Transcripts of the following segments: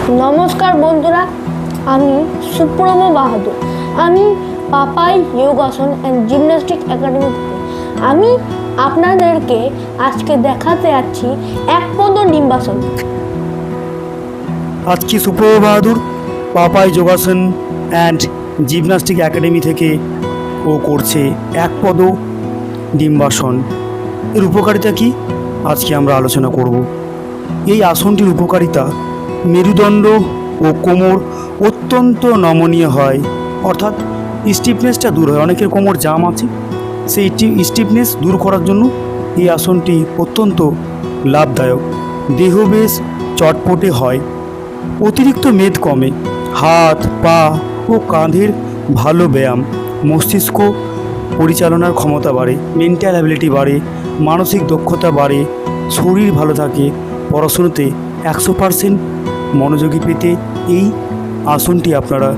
নমস্কার বন্ধুরা, আমি সুপ্রম বাহাদুর। আমি পাপাই যোগাসন অ্যান্ড জিমন্যাস্টিক একাডেমি থেকে আমি আপনাদেরকে আজকে দেখাতে যাচ্ছি এক পদ ডিম্বাসন। আজকে সুপ্রভ বাহাদুর পাপাই যোগাসন অ্যান্ড জিমন্যাস্টিক একাডেমি থেকে ও করছে এক পদ ডিম্বাসন। এর উপকারিতা কি আজকে আমরা আলোচনা করব। এই আসনটির উপকারিতা মেরুদণ্ড ও কোমর অত্যন্ত নমনীয় হয়, অর্থাৎ স্টিফনেসটা দূর হয়। অনেকের কোমর জাম আছে, সেই স্টিফনেস দূর করার জন্য এই আসনটি অত্যন্ত লাভদায়ক। দেহ বেশ চটপটে হয়, অতিরিক্ত মেদ কমে, হাত পা ও কাঁধের ভালো ব্যায়াম, মস্তিষ্ক পরিচালনার ক্ষমতা বাড়ে, মেন্টাল অ্যাবিলিটি বাড়ে, মানসিক দক্ষতা বাড়ে, শরীর ভালো থাকে, পড়াশুনোতে 100% মনোযোগী পেতে এই আসনটি আপনারা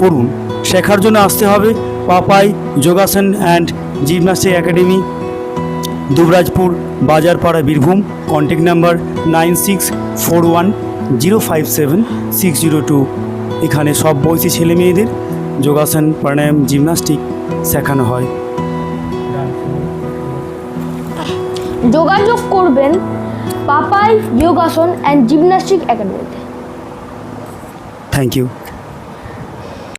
করুন। শেখার জন্য আসতে হবে পাপাই যোগাসন and gymnastic academy, Dubrajpur, Bazarpara, Birbhum. Contact number 9641057602। এখানে সব বয়সী ছেলে মেয়েদের যোগাসন, প্রাণায়াম, জিমন্যাস্টিক শেখানো হয়। যোগাযোগ করবেন পাপাই যোগাসন অ্যান্ড জিমন্যাস্টিক একাডেমিতে। Thank you.